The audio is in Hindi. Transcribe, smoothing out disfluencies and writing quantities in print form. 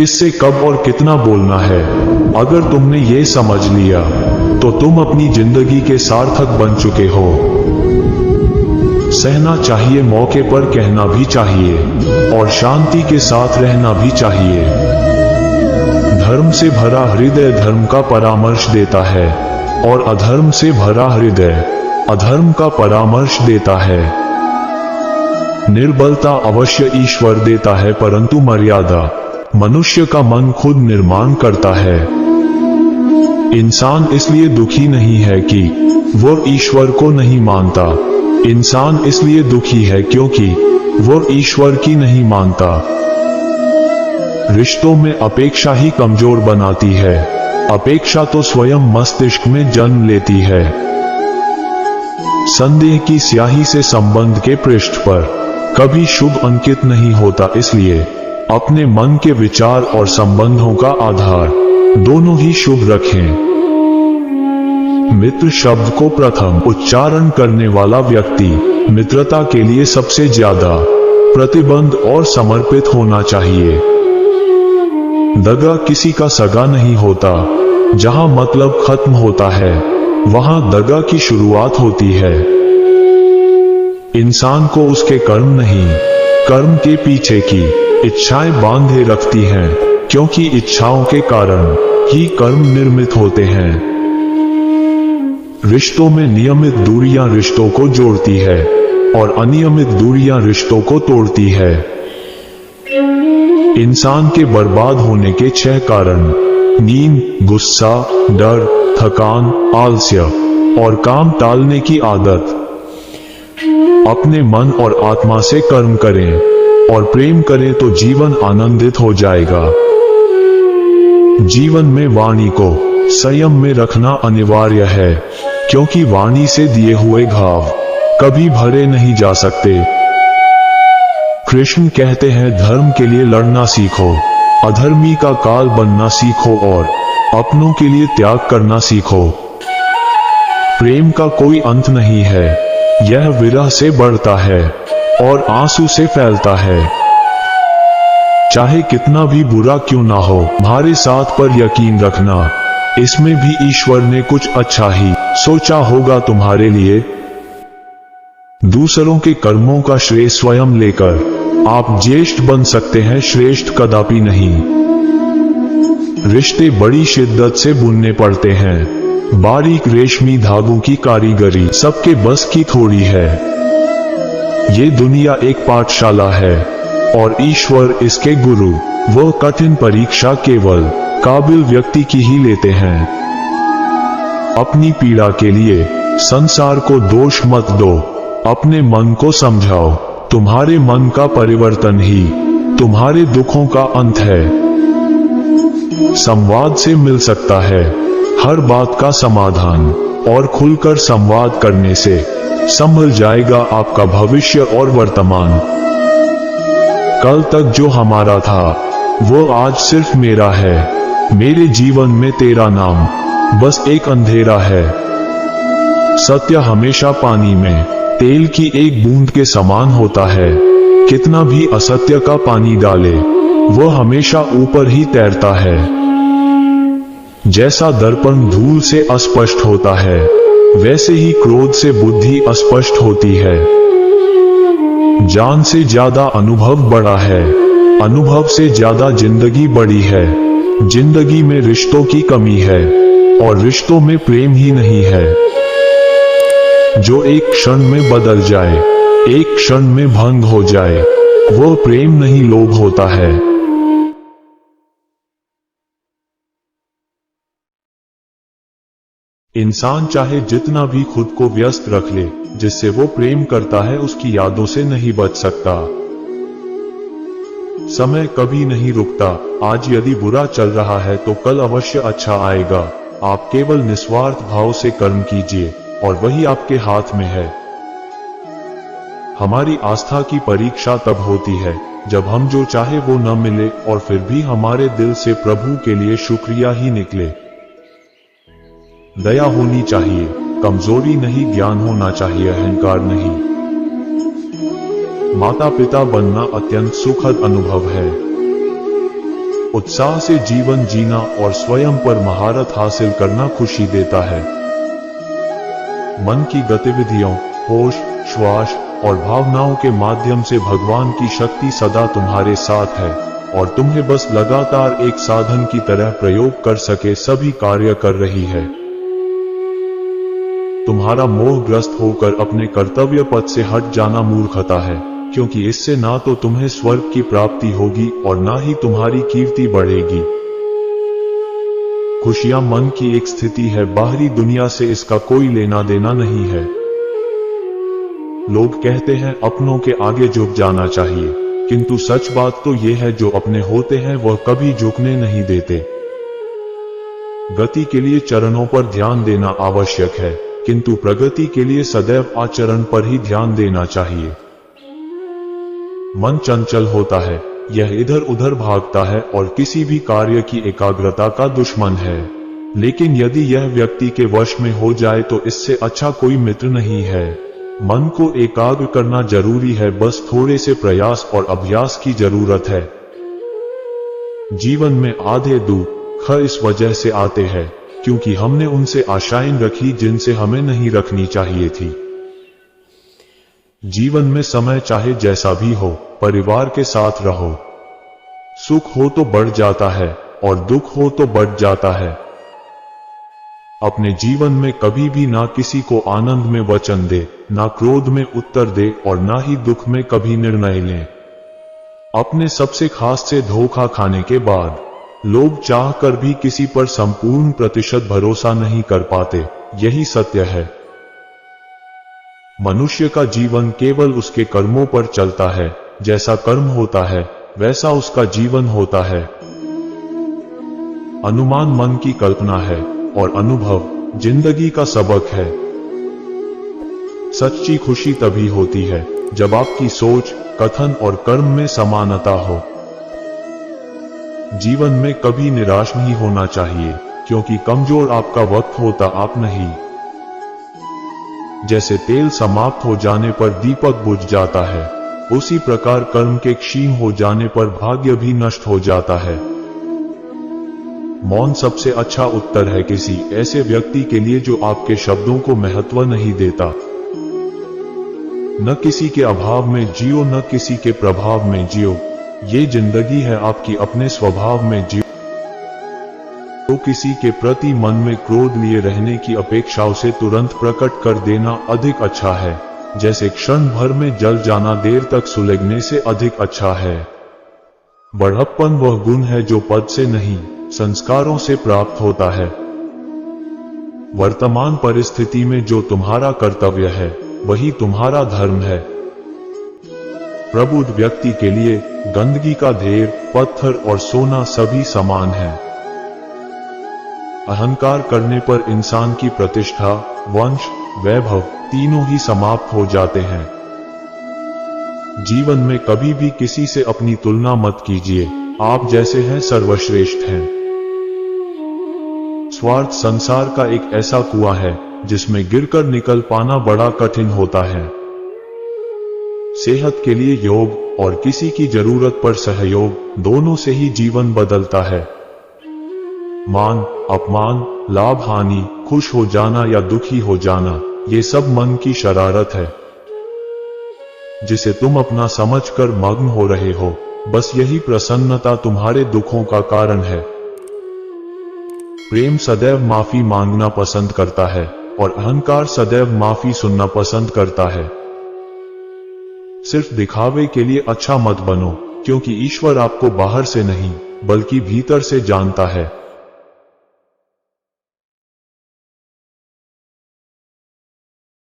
किससे कब और कितना बोलना है। अगर तुमने ये समझ लिया तो तुम अपनी जिंदगी के सार्थक बन चुके हो। सहना चाहिए, मौके पर कहना भी चाहिए और शांति के साथ रहना भी चाहिए। धर्म से भरा हृदय धर्म का परामर्श देता है और अधर्म से भरा हृदय अधर्म का परामर्श देता है। निर्बलता अवश्य ईश्वर देता है, परंतु मर्यादा मनुष्य का मन खुद निर्माण करता है। इंसान इसलिए दुखी नहीं है कि वो ईश्वर को नहीं मानता। इंसान इसलिए दुखी है क्योंकि वो ईश्वर की नहीं मानता। रिश्तों में अपेक्षा ही कमजोर बनाती है। अपेक्षा तो स्वयं मस्तिष्क में जन्म लेती है। संदेह की स्याही से संबंध के पृष्ठ पर कभी शुभ अंकित नहीं होता, इसलिए अपने मन के विचार और संबंधों का आधार दोनों ही शुभ रखें। मित्र शब्द को प्रथम उच्चारण करने वाला व्यक्ति मित्रता के लिए सबसे ज्यादा प्रतिबद्ध और समर्पित होना चाहिए। दगा किसी का सगा नहीं होता। जहां मतलब खत्म होता है वहां दगा की शुरुआत होती है। इंसान को उसके कर्म नहीं, कर्म के पीछे की इच्छाएं बांधे रखती हैं, क्योंकि इच्छाओं के कारण ही कर्म निर्मित होते हैं। रिश्तों में नियमित दूरियां रिश्तों को जोड़ती है और अनियमित दूरियां रिश्तों को तोड़ती है। इंसान के बर्बाद होने के 6 कारण: नींद, गुस्सा, डर, थकान, आलस्य और काम टालने की आदत। अपने मन और आत्मा से कर्म करें और प्रेम करें तो जीवन आनंदित हो जाएगा। जीवन में वाणी को संयम में रखना अनिवार्य है, क्योंकि वाणी से दिए हुए घाव कभी भरे नहीं जा सकते। कृष्ण कहते हैं, धर्म के लिए लड़ना सीखो, अधर्मी का काल बनना सीखो और अपनों के लिए त्याग करना सीखो। प्रेम का कोई अंत नहीं है। यह विरह से बढ़ता है और आंसू से फैलता है। चाहे कितना भी बुरा क्यों ना हो, तुम्हारे साथ पर यकीन रखना, इसमें भी ईश्वर ने कुछ अच्छा ही सोचा होगा तुम्हारे लिए। दूसरों के कर्मों का श्रेय स्वयं लेकर आप ज्येष्ठ बन सकते हैं, श्रेष्ठ कदापि नहीं। रिश्ते बड़ी शिद्दत से बुनने पड़ते हैं। बारीक रेशमी धागों की कारीगरी सबके बस की थोड़ी है। ये दुनिया एक पाठशाला है और ईश्वर इसके गुरु। वह कठिन परीक्षा केवल काबिल व्यक्ति की ही लेते हैं। अपनी पीड़ा के लिए संसार को दोष मत दो, अपने मन को समझाओ। तुम्हारे मन का परिवर्तन ही तुम्हारे दुखों का अंत है। संवाद से मिल सकता है हर बात का समाधान, और खुलकर संवाद करने से संभल जाएगा आपका भविष्य और वर्तमान। कल तक जो हमारा था वो आज सिर्फ मेरा है। मेरे जीवन में तेरा नाम बस एक अंधेरा है। सत्य हमेशा पानी में तेल की एक बूंद के समान होता है। कितना भी असत्य का पानी डाले वो हमेशा ऊपर ही तैरता है। जैसा दर्पण धूल से अस्पष्ट होता है, वैसे ही क्रोध से बुद्धि अस्पष्ट होती है। जान से ज्यादा अनुभव बड़ा है, अनुभव से ज्यादा जिंदगी बड़ी है। जिंदगी में रिश्तों की कमी है और रिश्तों में प्रेम ही नहीं है। जो एक क्षण में बदल जाए, एक क्षण में भंग हो जाए, वो प्रेम नहीं, लोभ होता है। इंसान चाहे जितना भी खुद को व्यस्त रख ले, जिससे वो प्रेम करता है उसकी यादों से नहीं बच सकता। समय कभी नहीं रुकता। आज यदि बुरा चल रहा है तो कल अवश्य अच्छा आएगा। आप केवल निस्वार्थ भाव से कर्म कीजिए और वही आपके हाथ में है। हमारी आस्था की परीक्षा तब होती है जब हम जो चाहे वो न मिले और फिर भी हमारे दिल से प्रभु के लिए शुक्रिया ही निकले। दया होनी चाहिए, कमजोरी नहीं, ज्ञान होना चाहिए, अहंकार नहीं। माता पिता बनना अत्यंत सुखद अनुभव है। उत्साह से जीवन जीना और स्वयं पर महारत हासिल करना खुशी देता है। मन की गतिविधियों, होश, श्वास और भावनाओं के माध्यम से भगवान की शक्ति सदा तुम्हारे साथ है और तुम्हें बस लगातार एक साधन की तरह प्रयोग कर सके सभी कार्य कर रही है। तुम्हारा मोहग्रस्त होकर अपने कर्तव्य पथ से हट जाना मूर्खता है, क्योंकि इससे ना तो तुम्हें स्वर्ग की प्राप्ति होगी और ना ही तुम्हारी कीर्ति बढ़ेगी। खुशियां मन की एक स्थिति है, बाहरी दुनिया से इसका कोई लेना देना नहीं है। लोग कहते हैं अपनों के आगे झुक जाना चाहिए, किंतु सच बात तो यह है जो अपने होते हैं वह कभी झुकने नहीं देते। गति के लिए चरणों पर ध्यान देना आवश्यक है, किंतु प्रगति के लिए सदैव आचरण पर ही ध्यान देना चाहिए। मन चंचल होता है, यह इधर उधर भागता है और किसी भी कार्य की एकाग्रता का दुश्मन है। लेकिन यदि यह व्यक्ति के वश में हो जाए तो इससे अच्छा कोई मित्र नहीं है। मन को एकाग्र करना जरूरी है, बस थोड़े से प्रयास और अभ्यास की जरूरत है। जीवन में आधे दुख इस वजह से आते हैं क्योंकि हमने उनसे आशाएं रखी जिनसे हमें नहीं रखनी चाहिए थी। जीवन में समय चाहे जैसा भी हो, परिवार के साथ रहो। सुख हो तो बढ़ जाता है और दुख हो तो बढ़ जाता है। अपने जीवन में कभी भी ना किसी को आनंद में वचन दे, ना क्रोध में उत्तर दे और ना ही दुख में कभी निर्णय लें। अपने सबसे खास से धोखा खाने के बाद लोग चाहकर भी किसी पर संपूर्ण प्रतिशत भरोसा नहीं कर पाते, यही सत्य है। मनुष्य का जीवन केवल उसके कर्मों पर चलता है, जैसा कर्म होता है वैसा उसका जीवन होता है। अनुमान मन की कल्पना है और अनुभव जिंदगी का सबक है। सच्ची खुशी तभी होती है जब आपकी सोच, कथन और कर्म में समानता हो। जीवन में कभी निराश नहीं होना चाहिए, क्योंकि कमजोर आपका वक्त होता आप नहीं। जैसे तेल समाप्त हो जाने पर दीपक बुझ जाता है, उसी प्रकार कर्म के क्षीण हो जाने पर भाग्य भी नष्ट हो जाता है। मौन सबसे अच्छा उत्तर है किसी ऐसे व्यक्ति के लिए जो आपके शब्दों को महत्व नहीं देता। न किसी के अभाव में जियो, न किसी के प्रभाव में जियो। ये जिंदगी है आपकी, अपने स्वभाव में जियो। तो किसी के प्रति मन में क्रोध लिए रहने की अपेक्षा उसे तुरंत प्रकट कर देना अधिक अच्छा है। जैसे क्षण भर में जल जाना देर तक सुलगने से अधिक अच्छा है। बढ़प्पन वह गुण है जो पद से नहीं, संस्कारों से प्राप्त होता है। वर्तमान परिस्थिति में जो तुम्हारा कर्तव्य है वही तुम्हारा धर्म है। प्रबुद्ध व्यक्ति के लिए गंदगी का ढेर, पत्थर और सोना सभी समान है। अहंकार करने पर इंसान की प्रतिष्ठा, वंश, वैभव तीनों ही समाप्त हो जाते हैं। जीवन में कभी भी किसी से अपनी तुलना मत कीजिए, आप जैसे हैं सर्वश्रेष्ठ हैं। स्वार्थ संसार का एक ऐसा कुआं है जिसमें गिरकर निकल पाना बड़ा कठिन होता है। सेहत के लिए योग और किसी की जरूरत पर सहयोग, दोनों से ही जीवन बदलता है। मान, अपमान, लाभ हानि, खुश हो जाना या दुखी हो जाना, ये सब मन की शरारत है जिसे तुम अपना समझकर मग्न हो रहे हो। बस यही प्रसन्नता तुम्हारे दुखों का कारण है। प्रेम सदैव माफी मांगना पसंद करता है और अहंकार सदैव माफी सुनना पसंद करता है। सिर्फ दिखावे के लिए अच्छा मत बनो, क्योंकि ईश्वर आपको बाहर से नहीं बल्कि भीतर से जानता है।